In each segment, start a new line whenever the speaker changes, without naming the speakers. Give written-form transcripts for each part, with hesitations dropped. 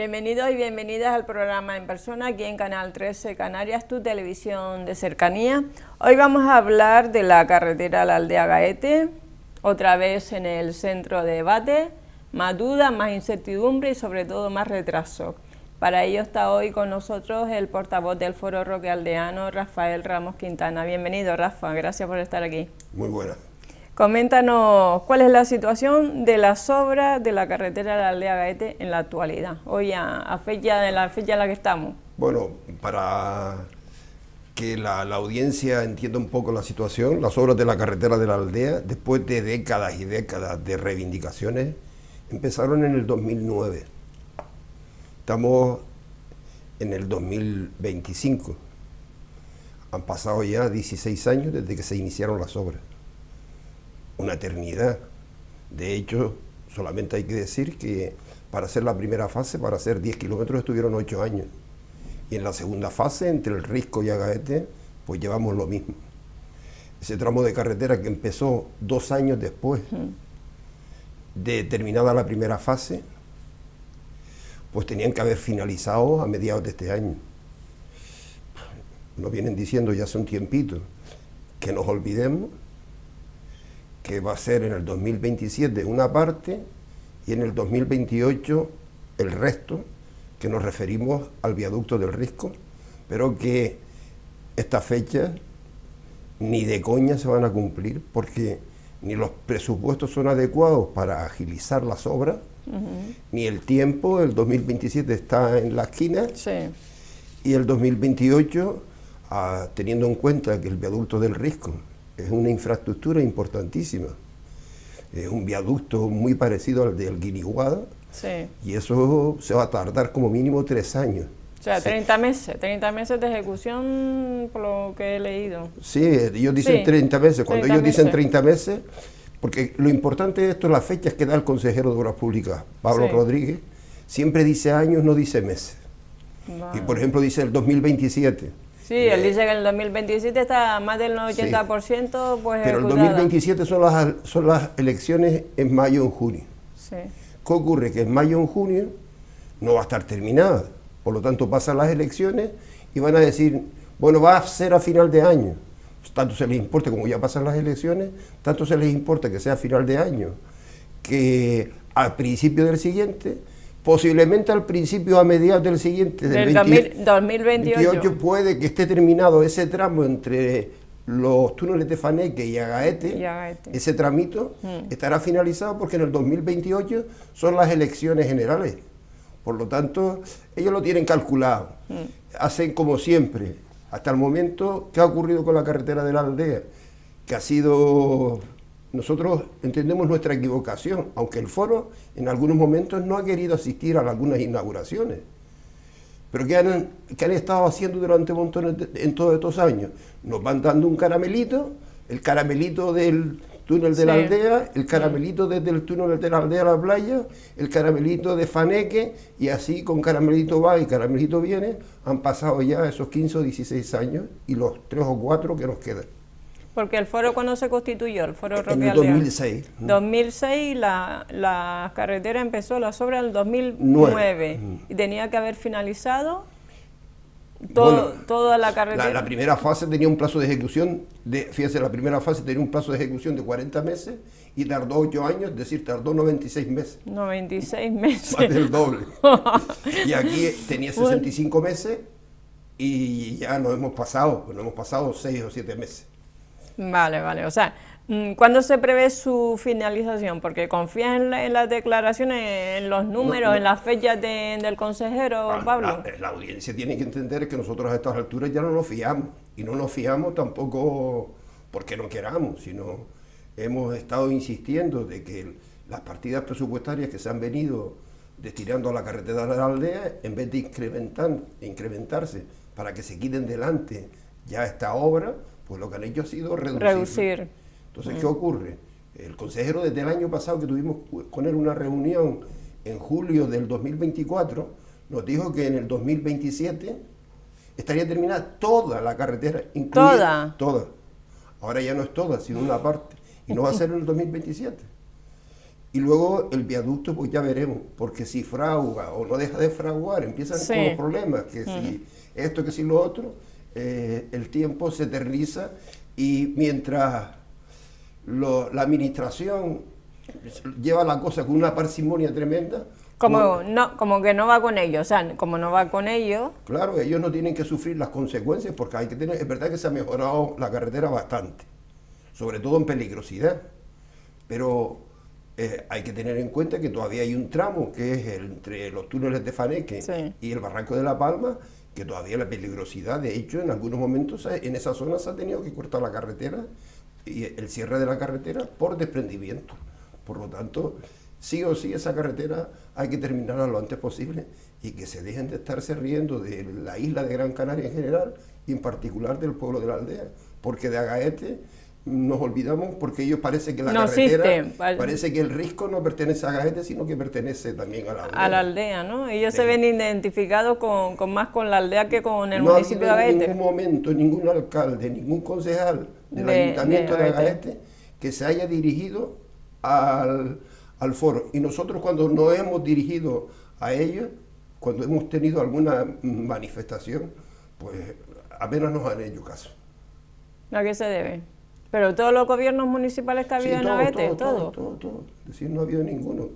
Bienvenidos y bienvenidas al programa En Persona, aquí en Canal 13 Canarias, tu televisión de cercanía. Hoy vamos a hablar de la carretera a la aldea Gaete, otra vez en el centro de debate, más dudas, más incertidumbre y sobre todo más retraso. Para ello está hoy con nosotros el portavoz del Foro Roque Aldeano, Rafael Ramos Quintana. Bienvenido, Rafa, gracias por estar aquí.
Muy buena.
Coméntanos cuál es la situación de las obras de la carretera de la aldea Gaete en la actualidad, hoy a fecha, en la fecha en la que estamos.
Bueno, para que la audiencia entienda un poco la situación, las obras de la carretera de la aldea, después de décadas y décadas de reivindicaciones, empezaron en el 2009. Estamos en el 2025. Han pasado ya 16 años desde que se iniciaron las obras. Una eternidad. De hecho, solamente hay que decir que para hacer la primera fase, para hacer 10 kilómetros, estuvieron 8 años. Y en la segunda fase, entre el Risco y Agaete, pues llevamos lo mismo. Ese tramo de carretera que empezó 2 años después de terminada la primera fase, pues tenían que haber finalizado a mediados de este año. Nos vienen diciendo ya hace un tiempito que nos olvidemos, que va a ser en el 2027 una parte y en el 2028 el resto, que nos referimos al viaducto del Risco, pero que estas fechas ni de coña se van a cumplir porque ni los presupuestos son adecuados para agilizar las obras, ni el tiempo. El 2027 está en la esquina,
Sí.
y el 2028, teniendo en cuenta que el viaducto del Risco es una infraestructura importantísima, es un viaducto muy parecido al del Guiniguada,
Sí.
y eso se va a tardar como mínimo 3 años.
O sea,
Sí.
30 meses de ejecución, por lo que he leído.
Sí, ellos dicen
Sí,
30 meses. Cuando
30
ellos dicen
meses.
30 meses, porque lo importante de esto es las fechas que da el consejero de Obras Públicas, Pablo
Sí.
Rodríguez, siempre dice años, no dice meses.
Vale.
Y por ejemplo dice el 2027.
Sí, él dice que en el 2027 está más del 80%, pues
Pero el
ejecutada.
2027 son las elecciones en mayo o en junio.
Sí.
¿Qué ocurre? Que en mayo o en junio no va a estar terminada. Por lo tanto, pasan las elecciones y van a decir, bueno, va a ser a final de año. Tanto se les importa, como ya pasan las elecciones, tanto se les importa que sea a final de año, que al principio del siguiente, posiblemente al principio, a mediados del siguiente,
Del 2028.
puede que esté terminado ese tramo entre los túneles de Faneque y Agaete.
Y Agaete.
Ese tramito estará finalizado porque en el 2028 son las elecciones generales. Por lo tanto, ellos lo tienen calculado. Hacen como siempre. Hasta el momento, ¿qué ha ocurrido con la carretera de la aldea? Que ha sido... Nosotros entendemos nuestra equivocación, aunque el foro en algunos momentos no ha querido asistir a algunas inauguraciones. Pero ¿qué han estado haciendo durante montones en todos estos años? Nos van dando un caramelito, el caramelito del túnel de la aldea, el caramelito desde el túnel de la aldea a la playa, el caramelito de Faneque, y así con caramelito va y caramelito viene, han pasado ya esos 15 o 16 años y los 3 o 4 que nos quedan.
Porque el foro, ¿cuándo se constituyó? El foro Roque
En el
Aldeano.
2006.
2006, la carretera empezó las obras en el 2009 y tenía que haber finalizado toda la carretera.
La primera fase tenía un plazo de ejecución, fíjese, la primera fase tenía un plazo de ejecución de 40 meses y tardó 8 años, es decir, tardó 96 meses.
96 meses.
Más del doble. Y aquí tenía 65 meses y ya nos hemos pasado 6 o 7 meses.
Vale. O sea, ¿cuándo se prevé su finalización? Porque confías en las declaraciones, en los números, en las fechas del consejero, Pablo.
La audiencia tiene que entender que nosotros a estas alturas ya no nos fiamos. Y no nos fiamos tampoco porque no queramos, sino hemos estado insistiendo de que las partidas presupuestarias que se han venido destinando a la carretera de la aldea, en vez de incrementarse para que se quiten delante ya esta obra, pues lo que han hecho ha sido reducir. Entonces, ¿qué ocurre? El consejero, desde el año pasado que tuvimos con él una reunión en julio del 2024, nos dijo que en el 2027 estaría terminada toda la carretera, incluida toda. Ahora ya no es toda, sino una parte. Y no va a ser en el 2027. Y luego el viaducto, pues ya veremos, porque si frauga o no deja de fraguar, empiezan
Sí.
con los problemas, que si esto, que si lo otro, el tiempo se eterniza y mientras la administración lleva la cosa con una parsimonia tremenda,
Como,
pues,
no, como que no va con ellos, o sea, como no va con ellos,
claro, ellos no tienen que sufrir las consecuencias porque hay que tener, es verdad que se ha mejorado la carretera bastante, sobre todo en peligrosidad, pero hay que tener en cuenta que todavía hay un tramo que es entre los túneles de Faneque
Sí.
y el Barranco de la Palma, que todavía la peligrosidad, de hecho, en algunos momentos en esa zona se ha tenido que cortar la carretera y el cierre de la carretera por desprendimiento. Por lo tanto, sí o sí esa carretera hay que terminarla lo antes posible y que se dejen de estarse riendo de la isla de Gran Canaria en general y en particular del pueblo de la aldea, porque de Agaete nos olvidamos porque ellos parece que la
No
carretera,
existe.
parece que el risco no pertenece a Agaete, sino que pertenece también a la aldea.
a la aldea, ¿no? Ellos
Sí.
se ven identificados con más con la aldea que con el
No ha
municipio de
habido en
Agaete.
ningún momento ningún alcalde, ningún concejal del
De
ayuntamiento de
Agaete.
Agaete que se haya dirigido al foro. Y nosotros cuando nos hemos dirigido a ellos, cuando hemos tenido alguna manifestación, pues apenas nos han hecho caso.
¿A qué se debe? Pero todos los gobiernos municipales que ha habido en Agaete, todo.
Es decir, no ha habido ninguno.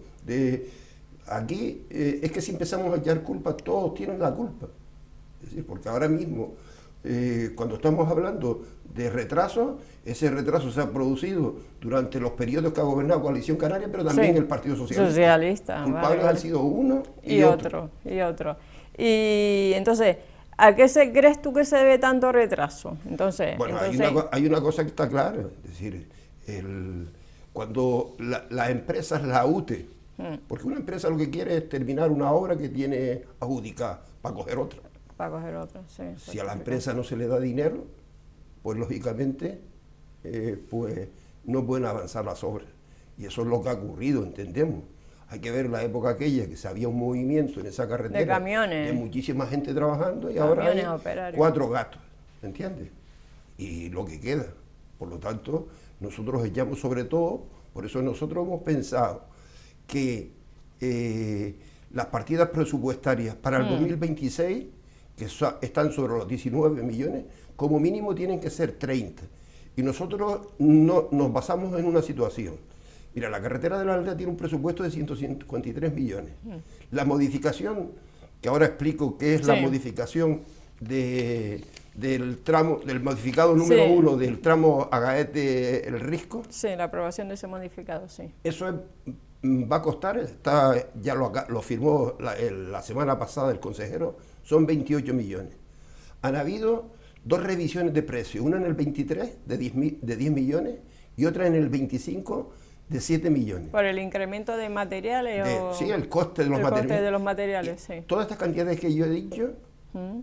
Aquí es que si empezamos a echar culpa, todos tienen la culpa. Es decir, porque ahora mismo, cuando estamos hablando de retraso, ese retraso se ha producido durante los periodos que ha gobernado Coalición Canaria, pero también
Sí.
el Partido Socialista.
Socialista,
Culpables
vale,
han
vale.
sido uno
Y otro. Y entonces, ¿a qué crees tú que se debe tanto retraso? Entonces,
Bueno, hay una cosa que está clara, es decir, cuando las empresas, la UTE, porque una empresa lo que quiere es terminar una obra que tiene adjudicada para coger otra.
para coger otro, sí.
Si a la empresa no se le da dinero, pues lógicamente pues no pueden avanzar las obras. Y eso es lo que ha ocurrido, entendemos. Hay que ver la época aquella que se había un movimiento en esa carretera
De camiones.
de muchísima gente trabajando y ahora hay
Camiones, operarios.
4 gatos, ¿entiendes? Y lo que queda. Por lo tanto, nosotros echamos sobre todo, por eso nosotros hemos pensado que las partidas presupuestarias para el 2026, que están sobre los 19 millones, como mínimo tienen que ser 30. Y nosotros nos basamos en una situación. Mira, la carretera de la aldea tiene un presupuesto de 153 millones. La modificación, que ahora explico qué es la
Sí.
modificación del tramo, del modificado número
Sí.
1 del tramo Agaete-El Risco,
Sí, la aprobación de ese modificado, sí.
eso va a costar, ya lo firmó la semana pasada el consejero, son 28 millones. Han habido 2 revisiones de precio, una en el 23 de 10 millones y otra en el 25 de 7 millones.
¿Por el incremento de materiales o...?
Sí, el coste de los
el
materiales.
coste de los materiales, sí.
Todas estas cantidades que yo he dicho,
Mm.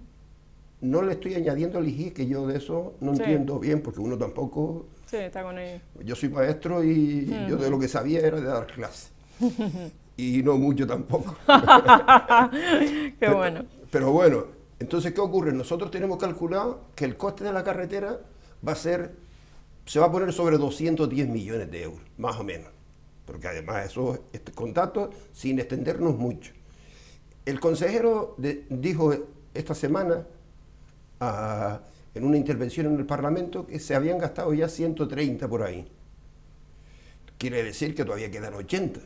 no le estoy añadiendo el IGI, que yo de eso no
Sí.
entiendo bien, porque uno tampoco...
Sí, está con ellos.
Yo soy maestro y yo de lo que sabía era de dar clases. Y no mucho tampoco.
Qué bueno.
Pero bueno, entonces, ¿qué ocurre? Nosotros tenemos calculado que el coste de la carretera se va a poner sobre 210 millones de euros, más o menos. Porque además eso es con datos sin extendernos mucho. El consejero dijo esta semana en una intervención en el Parlamento que se habían gastado ya 130 por ahí. Quiere decir que todavía quedan 80.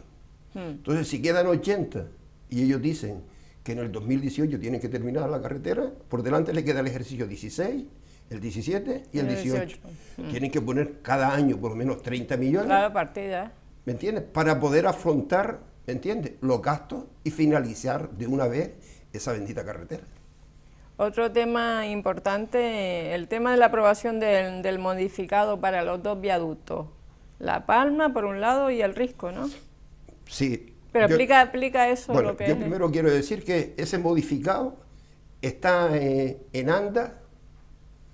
Entonces, si quedan 80 y ellos dicen que en el 2018 tienen que terminar la carretera, por delante le queda el ejercicio 16, el 17 y el 18. Tienen que poner cada año por lo menos 30 millones.
Claro, partida.
¿Me entiendes? Para poder afrontar, ¿me entiendes?, los gastos y finalizar de una vez esa bendita carretera.
Otro tema importante, el tema de la aprobación del modificado para los 2 viaductos. La Palma, por un lado, y el Risco, ¿no?
Sí.
Pero explica eso,
bueno,
lo que
yo
es.
primero quiero decir que ese modificado está en andas.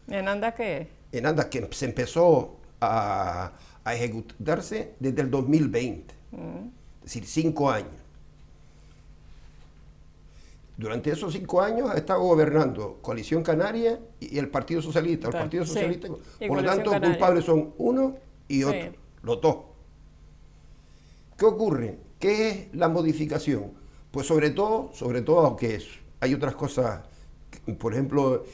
¿En Andas qué es?
En andas que se empezó a ejecutarse desde el 2020. Es decir, 5 años. Durante esos 5 años ha estado gobernando Coalición Canaria y el Partido Socialista. El
Claro,
Partido
sí.
Socialista,
Y
por lo
Coalición
tanto,
Canaria.
culpables son uno y otro,
Sí.
los dos. ¿Qué ocurre? ¿Qué es la modificación? Pues sobre todo, aunque hay otras cosas, por ejemplo,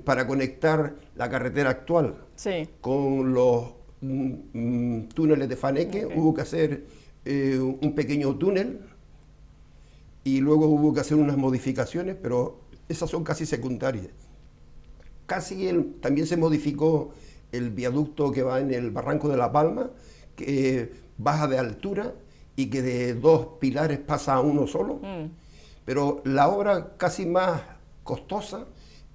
para conectar la carretera actual
Sí.
con los túneles de Faneque,
Ok.
hubo que hacer un pequeño túnel y luego hubo que hacer unas modificaciones, pero esas son casi secundarias. También se modificó el viaducto que va en el Barranco de la Palma, que baja de altura y que de 2 pilares pasa a uno solo. Pero la obra casi más costosa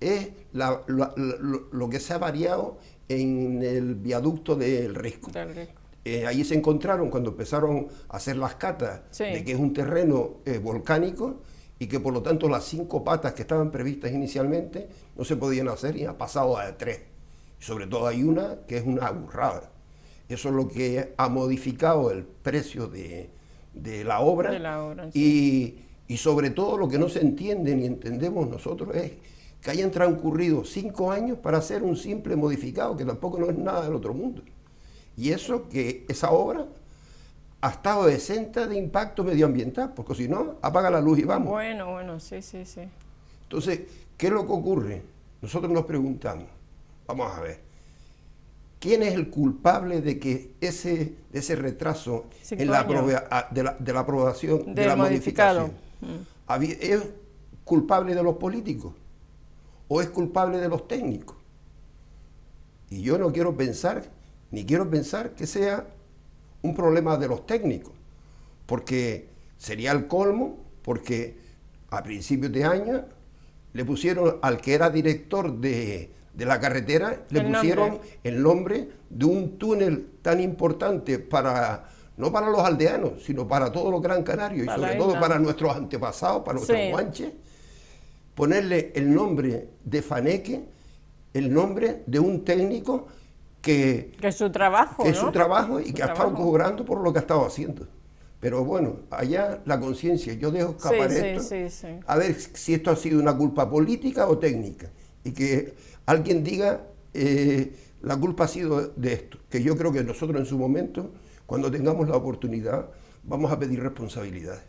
es lo que se ha variado en el viaducto del Risco.
Del Risco.
Allí se encontraron cuando empezaron a hacer las catas
Sí.
de que es un terreno volcánico y que por lo tanto las 5 patas que estaban previstas inicialmente no se podían hacer y ha pasado a 3. Sobre todo hay una que es una burrada. Eso es lo que ha modificado el precio de la obra.
De la obra, sí.
Y sobre todo lo que no se entiende ni entendemos nosotros es que hayan transcurrido 5 años para hacer un simple modificado, que tampoco no es nada del otro mundo. Y eso, que esa obra ha estado exenta de impacto medioambiental, porque si no, apaga la luz y vamos.
Bueno, sí.
Entonces, ¿qué es lo que ocurre? Nosotros nos preguntamos, vamos a ver, ¿quién es el culpable de que ese retraso en la de la aprobación de la modificación? ¿Es culpable de los políticos o es culpable de los técnicos? Y yo no quiero pensar, ni quiero pensar que sea un problema de los técnicos, porque sería el colmo, porque a principios de año le pusieron al que era director de la carretera, le pusieron el nombre de un túnel tan importante no para los aldeanos, sino para todos los Gran Canarios y sobre todo para nuestros antepasados, para nuestros guanches, ponerle el nombre de Faneque, el nombre de un técnico que
es su trabajo,
que es su trabajo y que ha estado cobrando por lo que ha estado haciendo. Pero bueno, allá la conciencia, yo dejo escapar esto, a ver si esto ha sido una culpa política o técnica, y que alguien diga la culpa ha sido de esto, que yo creo que nosotros en su momento, cuando tengamos la oportunidad, vamos a pedir responsabilidades.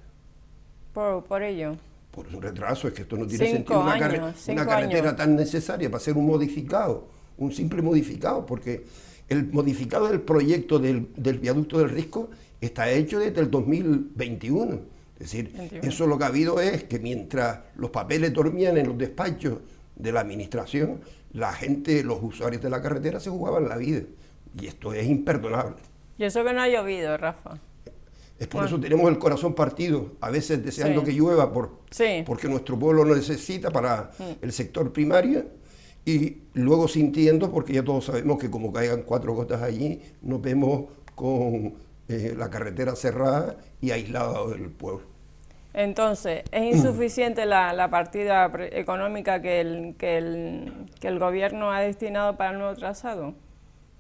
Por ello.
Por un retraso, es que esto no tiene sentido, una carretera tan necesaria para hacer un modificado, un simple modificado, porque el modificado del proyecto del viaducto del Risco está hecho desde el 2021. Es decir, 21. Eso lo que ha habido es que mientras los papeles dormían en los despachos de la administración, la gente, los usuarios de la carretera se jugaban la vida. Y esto es imperdonable.
Y eso que no ha llovido, Rafa.
Es por eso tenemos el corazón partido, a veces deseando que llueva, porque nuestro pueblo lo necesita para el sector primario, y luego sintiendo, porque ya todos sabemos que como caigan 4 gotas allí, nos vemos con la carretera cerrada y aislado del pueblo.
Entonces, ¿es insuficiente la partida económica que el gobierno ha destinado para el nuevo trazado?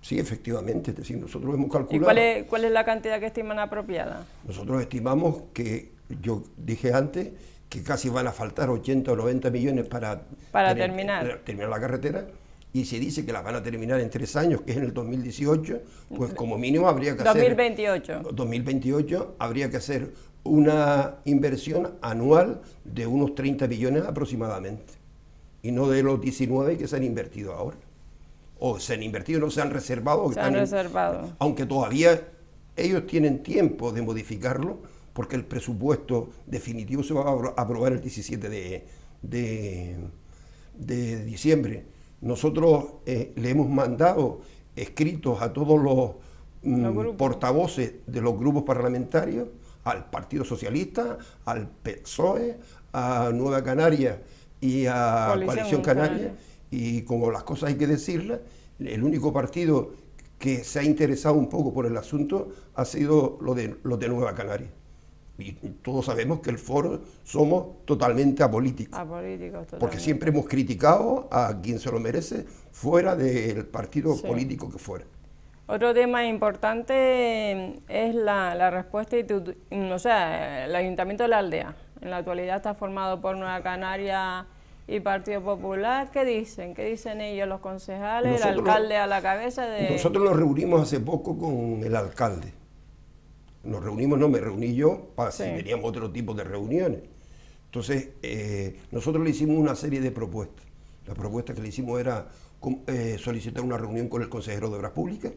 Sí, efectivamente, es decir, nosotros hemos calculado...
¿Y cuál es la cantidad que estiman apropiada?
Nosotros estimamos que, yo dije antes, que casi van a faltar 80 o 90 millones para terminar la carretera, y se dice que la van a terminar en 3 años, que es en el 2018, pues como mínimo habría que 2028 habría que hacer una inversión anual de unos 30 millones aproximadamente, y no de los 19 que se han invertido ahora. O se han invertido, no se han reservado. Aunque todavía ellos tienen tiempo de modificarlo, porque el presupuesto definitivo se va a aprobar el 17 de diciembre. Nosotros le hemos mandado escritos a todos los portavoces de los grupos parlamentarios, al Partido Socialista, al PSOE, a Nueva Canaria y a Coalición Canaria. Y como las cosas hay que decirlas, el único partido que se ha interesado un poco por el asunto ha sido los de Nueva Canaria. Y todos sabemos que el Foro somos totalmente apolíticos. Porque siempre hemos criticado a quien se lo merece, fuera del partido político que fuera.
Otro tema importante es la respuesta, el Ayuntamiento de la Aldea. En la actualidad está formado por Nueva Canaria y Partido Popular. ¿Qué dicen? ¿Qué dicen ellos, los concejales, el alcalde a la cabeza de...?
Nosotros nos reunimos hace poco con el alcalde nos reunimos, no, me reuní yo para
Sí.
si teníamos otro tipo de reuniones. Entonces, nosotros le hicimos una serie de propuestas. La propuesta que le hicimos era solicitar una reunión con el consejero de Obras Públicas,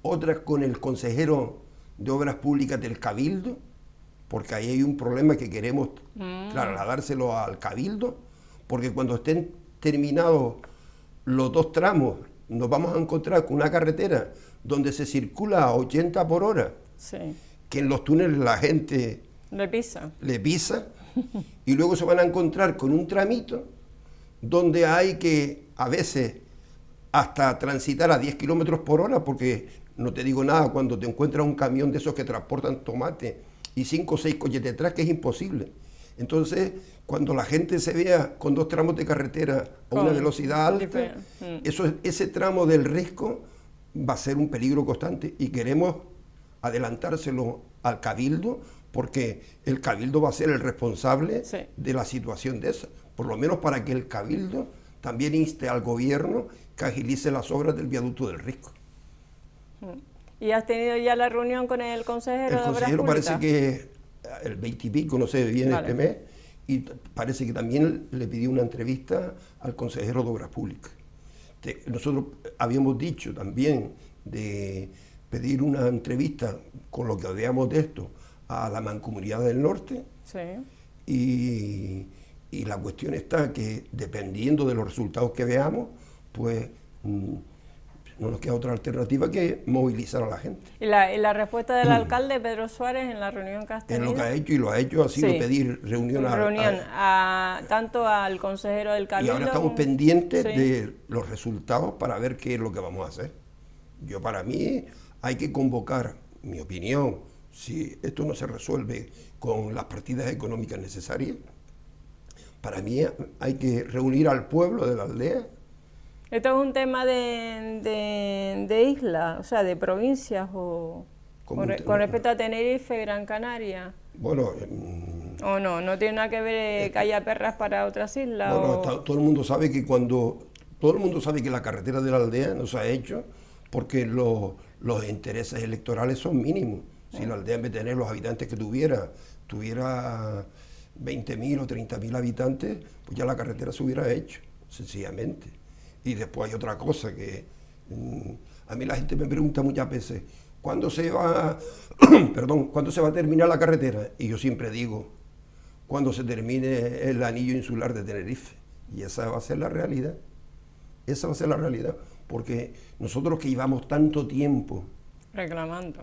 otra con el consejero de Obras Públicas del Cabildo, porque ahí hay un problema que queremos trasladárselo al Cabildo, porque cuando estén terminados los dos tramos, nos vamos a encontrar con una carretera donde se circula a 80 por hora,
Sí.
que en los túneles la gente
Le pisa.
le pisa, y luego se van a encontrar con un tramito donde hay que a veces hasta transitar a 10 kilómetros por hora, porque no te digo nada, cuando te encuentras un camión de esos que transportan tomate y 5 o 6 coches detrás, que es imposible. Entonces, cuando la gente se vea con dos tramos de carretera a una
Con
velocidad alta, ese tramo del Risco va a ser un peligro constante, y queremos adelantárselo al Cabildo, porque el Cabildo va a ser el responsable
Sí.
de la situación de esa, por lo menos para que el Cabildo también inste al gobierno que agilice las obras del viaducto del Risco.
¿Y has tenido ya la reunión con el consejero
El
de Obras
consejero
Públicas?
parece que el 20 y pico, no sé bien
Vale.
este mes, y parece que también le pidió una entrevista al consejero de Obras Públicas. Nosotros habíamos dicho también de pedir una entrevista con lo que veamos de esto a la Mancomunidad del Norte,
Sí.
y la cuestión está que dependiendo de los resultados que veamos, pues no nos queda otra alternativa que movilizar a la gente.
¿Y la respuesta del alcalde Pedro Suárez en la reunión que has
Es
tenido?
lo que ha hecho, y lo ha hecho, ha sido
Sí.
pedir reunión,
Tanto al consejero del
y
Cabildo...
ahora estamos pendientes
Sí.
de los resultados para ver qué es lo que vamos a hacer. Para mí hay que convocar, mi opinión, si esto no se resuelve con las partidas económicas necesarias, para mí hay que reunir al pueblo de la aldea.
¿Esto es un tema de isla, o sea, de provincias o con respecto a Tenerife, Gran Canaria?
Bueno,
¿O no tiene nada que ver que haya perras para otras islas?
bueno,
o...
todo el mundo sabe que todo el mundo sabe que la carretera de la aldea no se ha hecho porque los intereses electorales son mínimos. Si la aldea, en vez de tener los habitantes que tuviera 20.000 o 30.000 habitantes, pues ya la carretera se hubiera hecho, sencillamente. Y después hay otra cosa que a mí la gente me pregunta muchas veces, ¿cuándo se va, ¿cuándo se va a terminar la carretera? Y yo siempre digo, cuando se termine el anillo insular de Tenerife. Y esa va a ser la realidad. Esa va a ser la realidad. Porque nosotros que llevamos tanto tiempo,
Reclamando.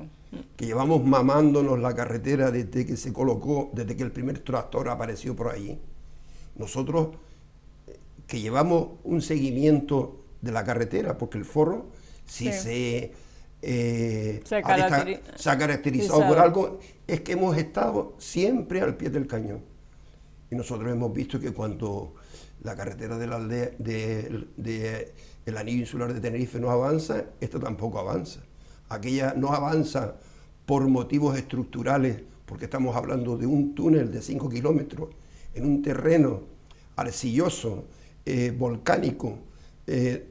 que llevamos mamándonos la carretera desde que se colocó, desde que el primer tractor apareció por allí, nosotros que llevamos un seguimiento de la carretera, porque el Forro, si
Sí.
se ha caracterizado por algo, es que hemos estado siempre al pie del cañón. Y nosotros hemos visto que cuando la carretera de la aldea, el anillo insular de Tenerife no avanza, esta tampoco avanza. Aquella no avanza por motivos estructurales, porque estamos hablando de un túnel de 5 kilómetros en un terreno arcilloso, volcánico,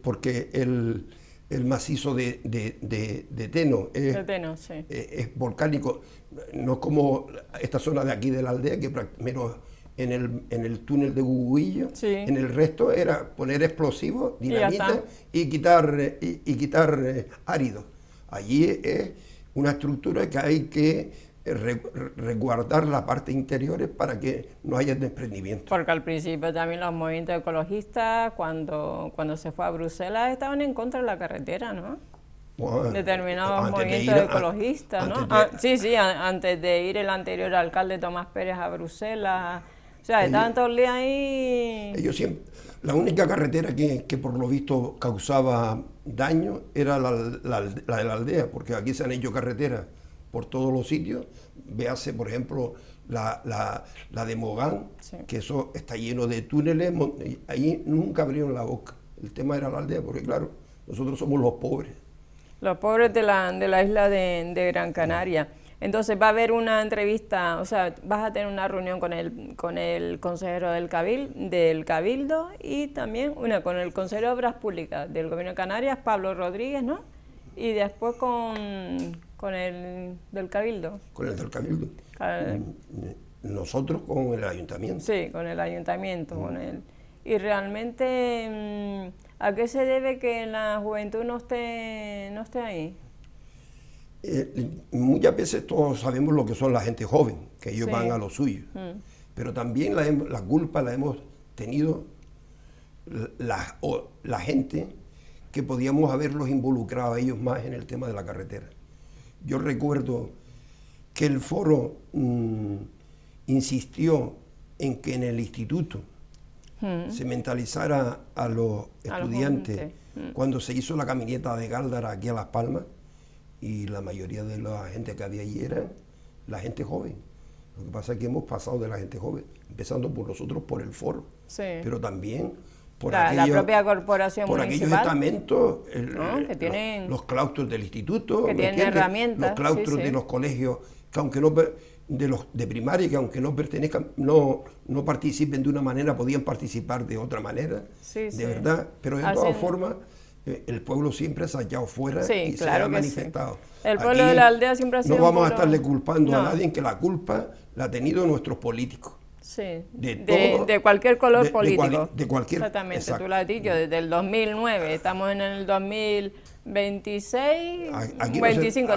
porque el macizo de Teno es volcánico, no es como esta zona de aquí de la aldea, que menos en el túnel de Guguillo,
Sí.
en el resto era poner explosivos, dinamita y quitar áridos. Allí es una estructura que hay que resguardar la parte interior para que no haya desprendimiento.
Porque al principio también los movimientos ecologistas, cuando se fue a Bruselas, estaban en contra de la carretera, ¿no?
Bueno,
Determinados movimientos ecologistas, ¿no? Antes de ir el anterior alcalde Tomás Pérez a Bruselas. O sea, estaban todos los días ahí...
Ellos siempre, la única carretera que por lo visto causaba daño era la de la aldea, porque aquí se han hecho carreteras por todos los sitios. Véase, por ejemplo, la de Mogán,
Sí.
que eso está lleno de túneles, ahí nunca abrieron la boca. El tema era la aldea, porque claro, nosotros somos los pobres.
Los pobres de la isla de Gran Canaria. Entonces va a haber una entrevista, o sea, vas a tener una reunión con el consejero del Cabildo y también una con el consejero de Obras Públicas del Gobierno de Canarias, Pablo Rodríguez, ¿no? Y después con ¿Con el del Cabildo?
Con el del Cabildo. Nosotros con el ayuntamiento.
Sí, con el ayuntamiento, con el... Y realmente, ¿a qué se debe que la juventud no esté ahí?
Muchas veces todos sabemos lo que son la gente joven, que ellos
Sí.
van a lo suyo, pero también la culpa la hemos tenido la gente que podíamos haberlos involucrado a ellos más en el tema de la carretera. Yo recuerdo que el foro insistió en que en el instituto se mentalizara a los estudiantes cuando se hizo la caminata de Gáldara aquí a Las Palmas, y la mayoría de la gente que había allí era la gente joven. Lo que pasa es que hemos pasado de la gente joven, empezando por nosotros, por el foro,
Sí.
pero también por
La propia corporación
por
municipal.
aquellos estamentos,
Que tienen,
los claustros del instituto,
que
¿me
tienen
entiendes?
herramientas,
Los claustros
sí, sí.
de los colegios, que aunque no de los de primaria, que aunque no pertenezcan, no participen de una manera, podían participar de otra manera,
Sí,
de
sí.
verdad. Pero de todas formas, el pueblo siempre se ha hallado fuera
Sí,
y
claro
se ha
que
manifestado.
sí. El pueblo de la aldea siempre ha sido
No vamos
un
a
pueblo...
estarle culpando a
No.
nadie, en que la culpa la han tenido nuestros políticos.
Sí,
de
de cualquier color
de
político.
de cualquier,
Exactamente,
exacto.
tú lo has dicho, desde el 2009, estamos en el 2026,
Aquí no se-
25,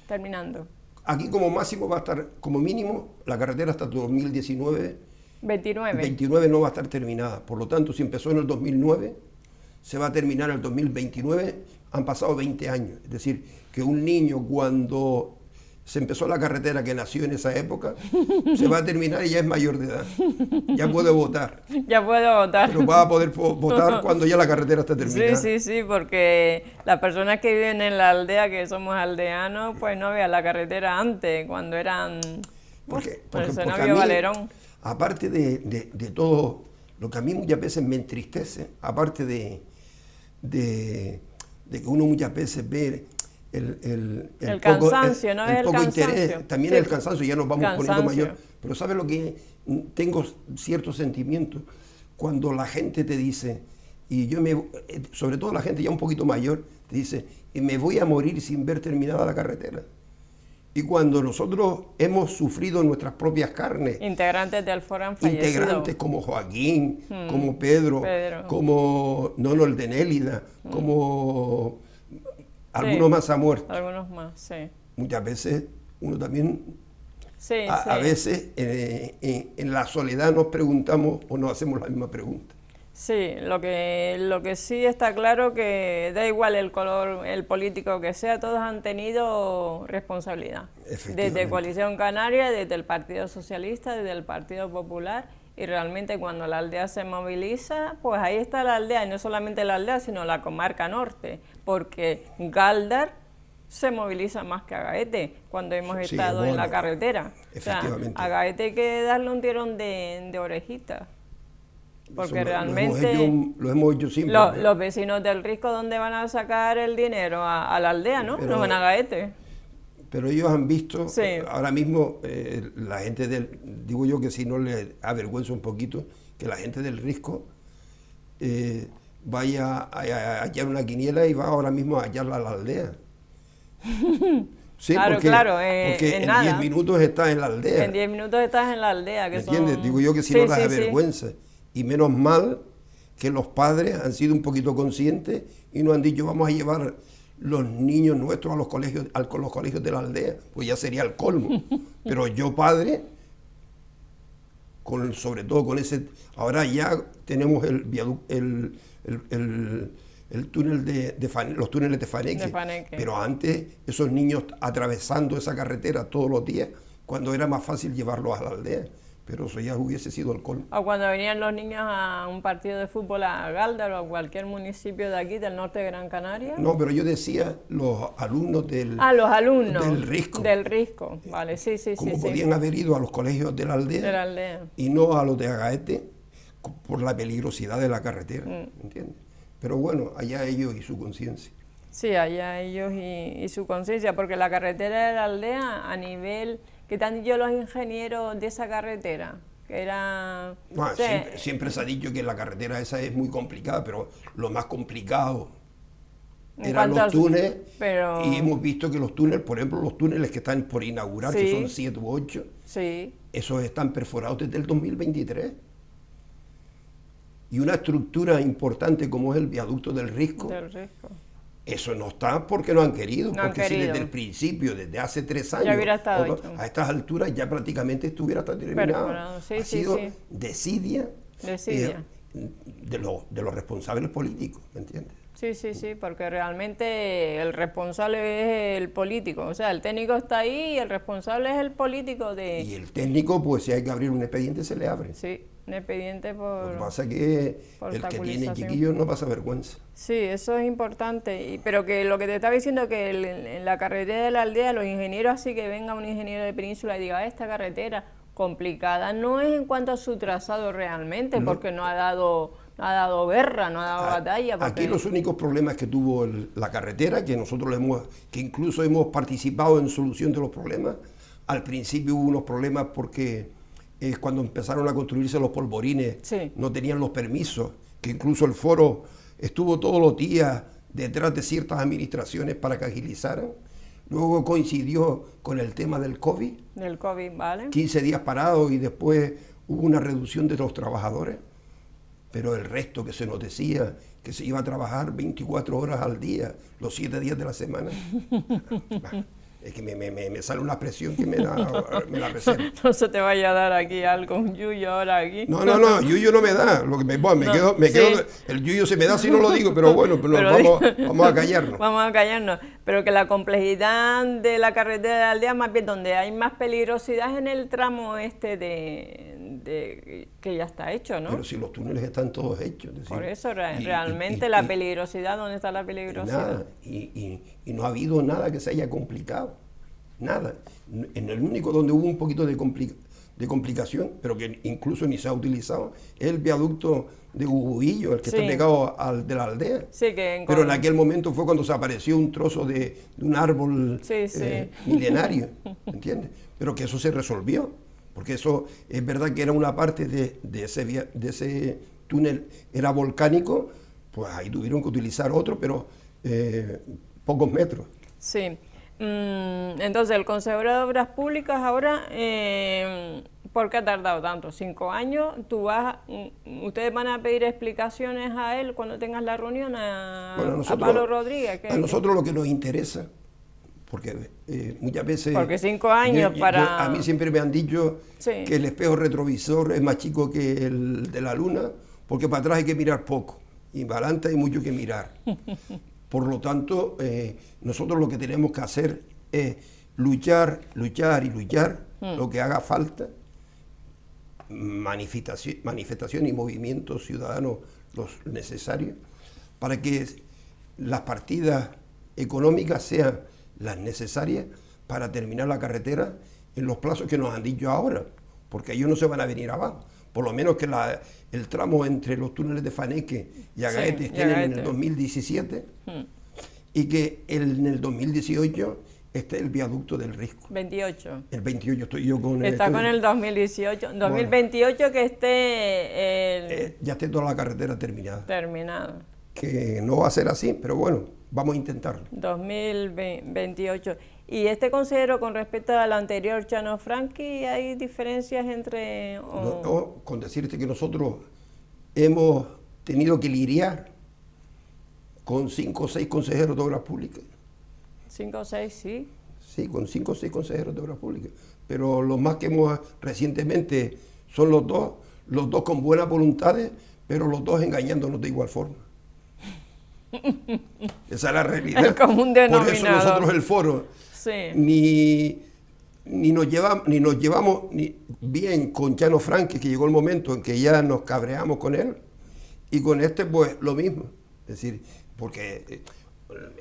terminando.
Aquí como máximo va a estar, como mínimo, la carretera hasta 2019,
29.
29 no va a estar terminada. Por lo tanto, si empezó en el 2009, se va a terminar en el 2029, han pasado 20 años. Es decir, que un niño cuando se empezó la carretera, que nació en esa época, se va a terminar y ya es mayor de edad. Ya puede votar.
Ya puedo votar.
Pero va a poder votar cuando ya la carretera esté terminada.
Sí, sí, sí, porque las personas que viven en la aldea, que somos aldeanos, pues no vean la carretera antes, cuando eran...
Porque
el
a
Zenobio
mí,
Valerón.
aparte de todo lo que a mí muchas veces me entristece, aparte de que uno muchas veces ve el
cansancio, ¿no?
el
El
poco
cansancio.
interés, también
Sí.
el cansancio, ya nos vamos poniendo
Cansancio.
mayor. Pero ¿sabes lo que? Tengo cierto sentimiento cuando la gente te dice, y sobre todo la gente ya un poquito mayor, te dice, y me voy a morir sin ver terminada la carretera. Y cuando nosotros hemos sufrido en nuestras propias carnes,
Integrantes del foro han fallecido.
integrantes como Joaquín, como Pedro, como el de Nélida, como algunos más han muerto.
Algunos más, sí.
Muchas veces uno también,
Sí,
a
sí.
veces en la soledad nos preguntamos o nos hacemos la misma pregunta.
Sí, lo que sí está claro que da igual el color, el político que sea, todos han tenido responsabilidad.
Efectivamente.
Desde Coalición Canaria, desde el Partido Socialista, desde el Partido Popular, y realmente cuando la aldea se moviliza, pues ahí está la aldea, y no solamente la aldea, sino la comarca norte, porque Gáldar se moviliza más que Agaete cuando hemos
Sí,
estado en la
bueno,
carretera.
efectivamente.
O sea, a Agaete hay que darle un tirón de orejita. Porque
Eso
realmente
lo hemos hecho siempre.
los vecinos del Risco, ¿dónde van a sacar el dinero? A la aldea, ¿no?
Pero-
No van a Gaete.
Pero ellos han visto,
Sí.
ahora mismo, la gente digo yo que si no le avergüenza un poquito, que la gente del Risco vaya a hallar una quiniela y va ahora mismo a hallarla a la aldea. Sí,
Claro,
porque,
claro,
porque
en
en
nada.
10 minutos estás en la aldea.
En 10 minutos estás en la aldea.
¿Me
Que
entiendes?
son...
Digo yo que si
Sí,
no las
sí, sí.
avergüenza. Y menos mal que los padres han sido un poquito conscientes y nos han dicho vamos a llevar los niños nuestros a los colegios, los colegios de la aldea, pues ya sería el colmo. Pero yo, padre, sobre todo con ese, ahora ya tenemos el túnel los túneles de Faneque,
De Faneque.
pero antes esos niños atravesando esa carretera todos los días, cuando era más fácil llevarlos a la aldea, pero eso ya hubiese sido el colmo.
O cuando venían los niños a un partido de fútbol a Gáldar o a cualquier municipio de aquí, del norte de Gran Canaria.
No, pero yo decía los alumnos
Los alumnos.
del Risco.
Del Risco, vale, sí, sí,
como
sí.
podían haber ido a los colegios de la aldea,
De la aldea.
y no a los de Agaete por la peligrosidad de la carretera, ¿entiendes? Pero bueno, allá ellos y su conciencia.
Sí, allá ellos y su conciencia, porque la carretera de la aldea a nivel, ¿qué te han dicho los ingenieros de esa carretera? Que era...
No,
o sea,
siempre se ha dicho que la carretera esa es muy complicada, pero lo más complicado eran los túneles, y hemos visto que los túneles, por ejemplo, los túneles que están por inaugurar, que son 7 u 8, esos están perforados desde el 2023. Y una estructura importante como es el viaducto del Risco, eso no está porque no han querido, porque si desde el principio, desde hace 3 años, a estas alturas ya prácticamente estuviera terminado. Ha sido desidia de los responsables políticos, ¿me entiendes?
Sí, porque realmente el responsable es el político, o sea, el técnico está ahí y el responsable es el político de...
Y el técnico, pues si hay que abrir un expediente, se le abre.
Sí, un expediente por...
Lo que pasa es que el que tiene chiquillos no pasa vergüenza.
Sí, eso es importante, pero que lo que te estaba diciendo que en la carretera de la aldea, los ingenieros, así que venga un ingeniero de Península y diga, esta carretera complicada, no es en cuanto a su trazado realmente, porque no ha dado guerra, no ha dado batalla.
Aquí los únicos problemas que tuvo la carretera, que nosotros que incluso hemos participado en solución de los problemas, al principio hubo unos problemas porque cuando empezaron a construirse los polvorines, no tenían los permisos, que incluso el foro estuvo todos los días detrás de ciertas administraciones para que agilizaran. Luego coincidió con el tema del COVID.
Del COVID, vale.
15 días parados y después hubo una reducción de los trabajadores. Pero el resto que se nos decía que se iba a trabajar 24 horas al día, los 7 días de la semana. Es que me sale una presión que me la reservo.
No se te vaya a dar aquí algo, un yuyo ahora aquí.
No, yuyo no me da. Lo que me quedo, el yuyo se me da si no lo digo, pero bueno, vamos a callarnos.
Vamos a callarnos. Pero que la complejidad de la carretera de la aldea, más bien donde hay más peligrosidad es en el tramo que ya está hecho, ¿no?
Pero si los túneles están todos hechos. Es decir,
por eso, realmente la peligrosidad, ¿dónde está la peligrosidad?
Nada, y no ha habido nada que se haya complicado, nada. En el único donde hubo un poquito de complicación, pero que incluso ni se ha utilizado, es el viaducto de Guguillo, el que está pegado al de la aldea. Pero en aquel momento fue cuando se apareció un trozo de un árbol milenario, ¿entiendes? Pero que eso se resolvió. Porque eso es verdad que era una parte de ese túnel, era volcánico, pues ahí tuvieron que utilizar otro, pero pocos metros.
Sí. Entonces, el consejero de Obras Públicas ahora, ¿por qué ha tardado tanto? 5 años. ¿Ustedes van a pedir explicaciones a él cuando tengas la reunión a Pablo Rodríguez?
A nosotros lo que nos interesa, porque muchas veces...
Porque 5 años
a mí siempre me han dicho que el espejo retrovisor es más chico que el de la luna, porque para atrás hay que mirar poco, y para adelante hay mucho que mirar. Por lo tanto, nosotros lo que tenemos que hacer es luchar, lo que haga falta, manifestación y movimientos ciudadanos los necesarios, para que las partidas económicas sean las necesarias para terminar la carretera en los plazos que nos han dicho ahora, porque ellos no se van a venir abajo. Por lo menos que el tramo entre los túneles de Faneque y Agaete estén en el 2017 y que en el 2018 esté el viaducto del Risco.
28.
El 28 estoy yo con...
Está con el 2018. 2028 bueno, que esté...
ya esté toda la carretera terminada.
Terminada.
Que no va a ser así, pero bueno, vamos a intentarlo.
2028. Y este consejero, con respecto al anterior Chano Franqui, ¿hay diferencias entre...?
No, con decirte que nosotros hemos tenido que lidiar con 5 o 6 consejeros de obras públicas.
5 o 6, sí.
Sí, con 5 o 6 consejeros de obras públicas. Pero los más que hemos recientemente son los dos con buenas voluntades, pero los dos engañándonos de igual forma. Esa es la realidad.
El común denominador.
Por eso nosotros el foro ni nos llevamos bien con Chano Franqui, que llegó el momento en que ya nos cabreamos con él, y con este pues lo mismo. Es decir, porque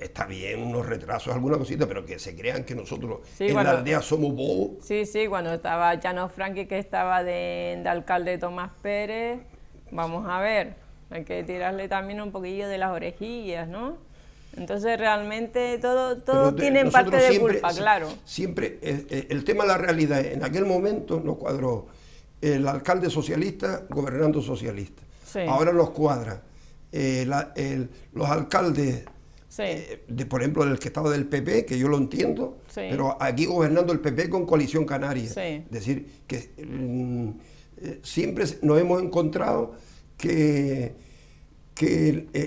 está bien unos retrasos, alguna cosita, pero que se crean que nosotros la aldea somos bobos.
Sí, cuando estaba Chano Franqui, que estaba de alcalde Tomás Pérez, vamos a ver, hay que tirarle también un poquillo de las orejillas, ¿no? Entonces realmente todos tienen parte de culpa, claro.
Siempre, el tema de la realidad, en aquel momento nos cuadró el alcalde socialista gobernando socialista. Sí. Ahora nos cuadra los alcaldes
Sí.
Por ejemplo, del que estaba del PP, que yo lo entiendo,
Sí.
pero aquí gobernando el PP con Coalición Canaria.
Sí.
Es decir, que siempre nos hemos encontrado que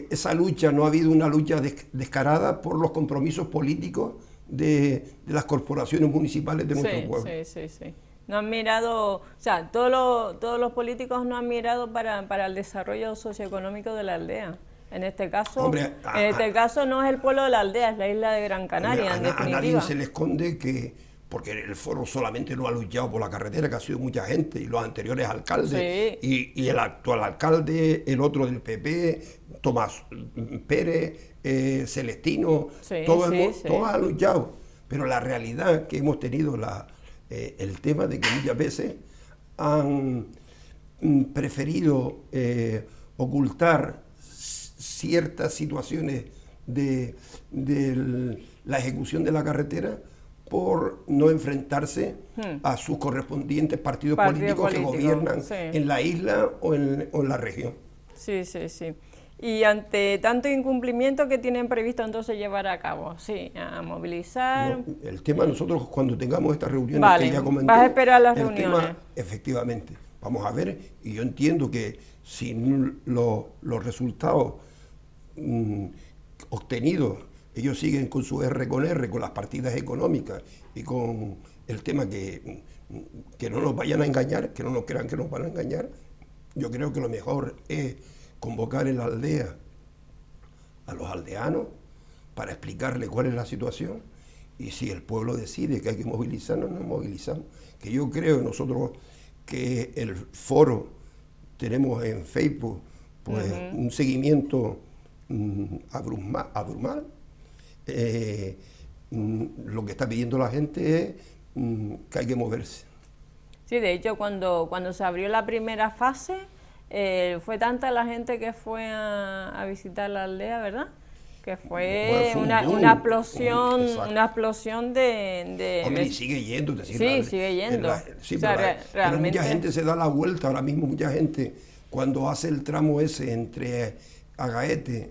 esa lucha no ha habido una lucha descarada por los compromisos políticos de las corporaciones municipales de nuestro pueblo.
Sí. No han mirado, o sea, todos los políticos no han mirado para el desarrollo socioeconómico de la aldea. En este caso,
Hombre,
caso no es el pueblo de la aldea, es la isla de Gran Canaria, en definitiva.
A nadie se le esconde que, porque el foro solamente no ha luchado por la carretera, que ha sido mucha gente, y los anteriores alcaldes, y el actual alcalde, el otro del PP, Tomás Pérez, Celestino, todos han luchado. Pero la realidad que hemos tenido, el tema de que muchas veces han preferido ocultar ciertas situaciones de la ejecución de la carretera por no enfrentarse a sus correspondientes partidos políticos que gobiernan en la isla o en la región.
Sí. Y ante tanto incumplimiento, ¿qué tienen previsto entonces llevar a cabo? Sí, a movilizar.
No, el tema, nosotros cuando tengamos estas reuniones que ya comenté,
vas a esperar las reuniones.
Tema, efectivamente, vamos a ver, y yo entiendo que si los resultados obtenidos, ellos siguen con su R con R, con las partidas económicas y con el tema que no nos vayan a engañar, que no nos crean que nos van a engañar, yo creo que lo mejor es convocar en la aldea a los aldeanos para explicarles cuál es la situación, y si el pueblo decide que hay que movilizarnos, nos movilizamos. Que yo creo nosotros que el foro tenemos en Facebook pues un seguimiento abrumal. Lo que está pidiendo la gente es que hay que moverse.
Sí, de hecho cuando se abrió la primera fase, fue tanta la gente que fue a visitar la aldea, ¿verdad? Que fue una explosión de...
Hombre, y sigue yendo. Es decir,
sigue yendo.
Pero mucha gente se da la vuelta, ahora mismo mucha gente, cuando hace el tramo ese entre Agaete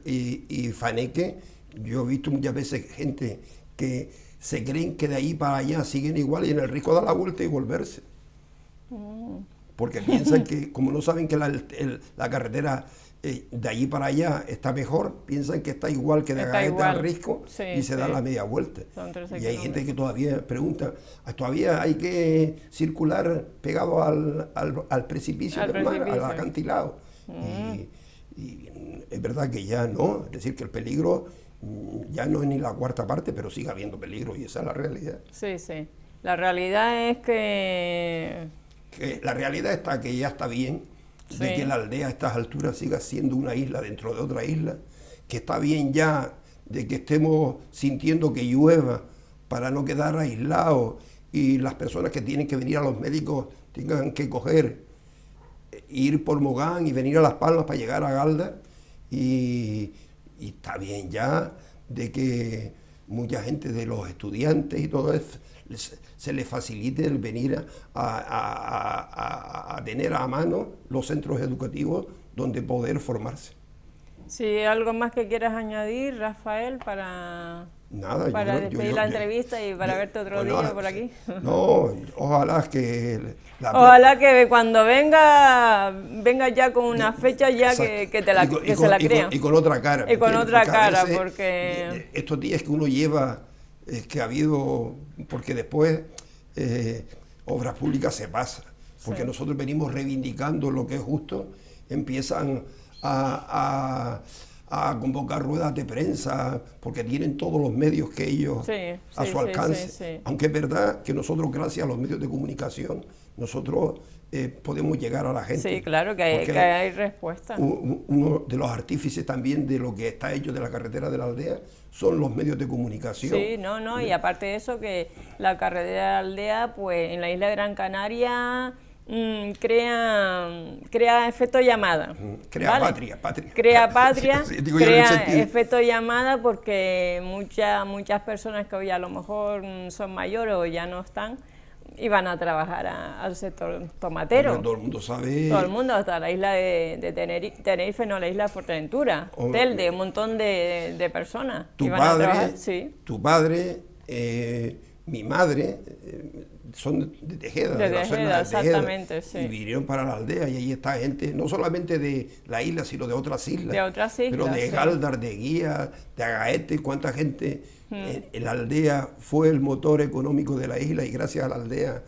y Faneque, yo he visto muchas veces gente que se creen que de ahí para allá siguen igual y en el Risco da la vuelta y volverse. Porque piensan que, como no saben que la carretera de allí para allá está mejor, piensan que está igual que de Agaete al Risco y se dan la media vuelta. Y hay gente que todavía pregunta, ¿todavía hay que circular pegado al precipicio del mar, al acantilado? Y es verdad que ya no, es decir, que el peligro ya no es ni la cuarta parte, pero sigue habiendo peligro y esa es la realidad.
Sí. La realidad es que
la realidad está que ya está bien de que la aldea a estas alturas siga siendo una isla dentro de otra isla, que está bien ya de que estemos sintiendo que llueva para no quedar aislados y las personas que tienen que venir a los médicos tengan que ir por Mogán y venir a Las Palmas para llegar a Galda, y está bien ya de que mucha gente de los estudiantes y todo eso se les facilite el venir a tener a mano los centros educativos donde poder formarse.
Sí, ¿algo más que quieras añadir, Rafael, para despedir la entrevista y para verte otro día por aquí?
No, ojalá que...
Ojalá que cuando venga ya con una fecha ya que se la crean.
Y con otra cara.
Y con otra cara, porque...
Estos días que uno lleva, que ha habido, porque después Obras Públicas se pasa, porque nosotros venimos reivindicando lo que es justo, empiezan a convocar ruedas de prensa, porque tienen todos los medios que ellos a su alcance. Aunque es verdad que nosotros, gracias a los medios de comunicación, nosotros podemos llegar a la gente.
Sí, claro que hay respuesta.
Uno de los artífices también de lo que está hecho de la carretera de la aldea son los medios de comunicación.
Sí, y aparte de eso, que la carretera de la aldea, pues en la isla de Gran Canaria... crea efecto llamada.
Crea patria.
Crea patria, crea efecto llamada, porque muchas personas que hoy a lo mejor son mayores o ya no están, iban a trabajar al sector tomatero.
Hombre, todo el mundo sabe.
Todo el mundo, hasta la isla de Tenerife, no, la isla de Fuerteventura, Telde, un montón de personas iban a trabajar. Sí.
Tu padre, mi madre, son de Tejeda,
de
la zona de Tejeda,
exactamente, sí.
y vinieron para la aldea, y ahí está gente, no solamente de la isla, sino de otras islas.
De otras islas,
pero de
sí.
Gáldar, de Guía, de Agaete, cuánta gente. En la aldea fue el motor económico de la isla, y gracias a la aldea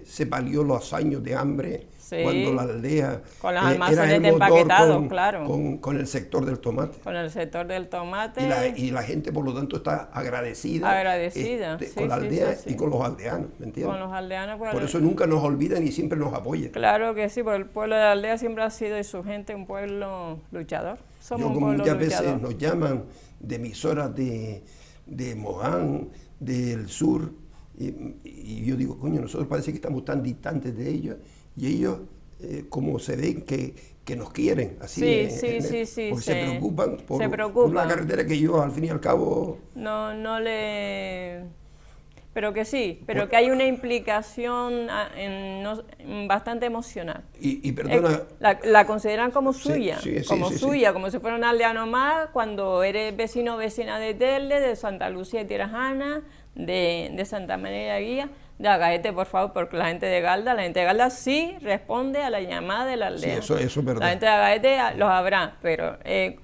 se palió los años de hambre.
Sí.
Cuando la aldea
con los
era
almacenes
el
de
motor
empaquetados, claro.
con el sector del tomate.
Con el sector del tomate.
Y la gente, por lo tanto, está agradecida,
sí,
con la aldea
sí.
y con los aldeanos, ¿me entiendes?
Con los aldeanos.
Por eso nunca nos olvidan y siempre nos apoyan.
Claro que sí, porque el pueblo de la aldea siempre ha sido, y su gente, un pueblo luchador. Somos un pueblo
muchas
luchador.
veces nos llaman de emisoras de Mogán, del sur, y yo digo, coño, nosotros parece que estamos tan distantes de ellos, y ellos, como se ven que nos quieren, así,
sí,
porque se preocupan por una carretera que yo, al fin y al cabo...
No le... Pero que sí, pero que hay una implicación bastante emocional.
Y perdona...
La consideran como suya,
sí,
como si fuera una aldea nomás, cuando eres vecino o vecina de Telde, de Santa Lucía y Tirajana, de Santa María de Guía, de Agaete, por favor, porque la gente de Galda sí responde a la llamada de la aldea.
Sí, eso es verdad.
La gente de Agaete los habrá, pero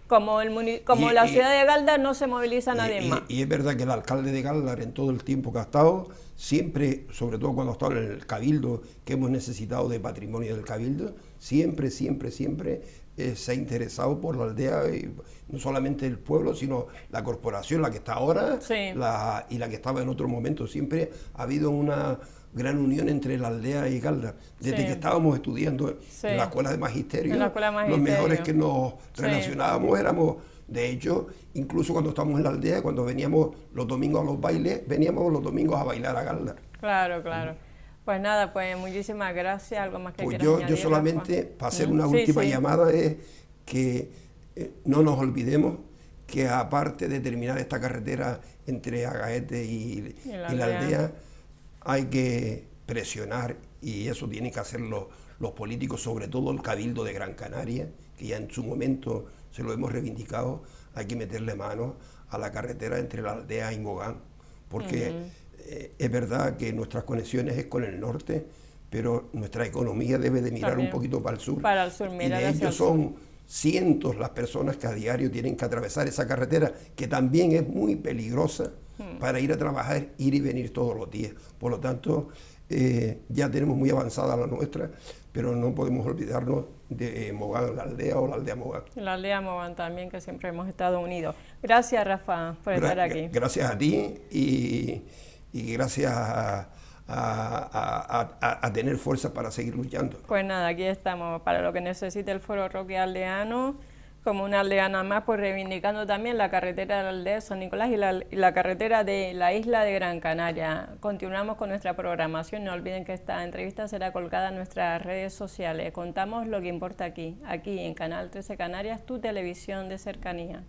como la ciudad de Galda no se moviliza nadie más.
Y es verdad que el alcalde de Gáldar, en todo el tiempo que ha estado, siempre, sobre todo cuando ha estado en el Cabildo, que hemos necesitado de patrimonio del Cabildo, siempre se ha interesado por la aldea, y no solamente el pueblo, sino la corporación, la que está ahora,
sí.
y la que estaba en otro momento. Siempre ha habido una gran unión entre la aldea y Gáldar. Desde que estábamos estudiando en la escuela de magisterio, los mejores que nos relacionábamos éramos, de hecho, incluso cuando estábamos en la aldea, cuando veníamos los domingos a los bailes, veníamos los domingos a bailar a Gáldar.
Claro. Pues nada, pues muchísimas gracias. ¿Algo más que quieras añadir,
yo solamente, para hacer una última llamada, es que no nos olvidemos que, aparte de terminar esta carretera entre Agaete y la aldea, hay que presionar, y eso tienen que hacer los políticos, sobre todo el Cabildo de Gran Canaria, que ya en su momento se lo hemos reivindicado. Hay que meterle mano a la carretera entre la aldea y Mogán, porque es verdad que nuestras conexiones es con el norte, pero nuestra economía debe de mirar un poquito para el sur.
Para el sur,
mirar. Y de ellos son cientos las personas que a diario tienen que atravesar esa carretera, que también es muy peligrosa para ir a trabajar, ir y venir todos los días. Por lo tanto, ya tenemos muy avanzada la nuestra, pero no podemos olvidarnos de Mogán, la aldea, o la aldea Mogán.
La aldea Mogán también, que siempre hemos estado unidos. Gracias, Rafa, por estar aquí.
Gracias a ti, y gracias a tener fuerza para seguir luchando.
Pues nada, aquí estamos para lo que necesite el Foro Roque Aldeano, como una aldeana más, pues reivindicando también la carretera de la aldea de San Nicolás y la carretera de la isla de Gran Canaria. Continuamos con nuestra programación. No olviden que esta entrevista será colgada en nuestras redes sociales. Contamos lo que importa aquí en Canal 13 Canarias, tu televisión de cercanía.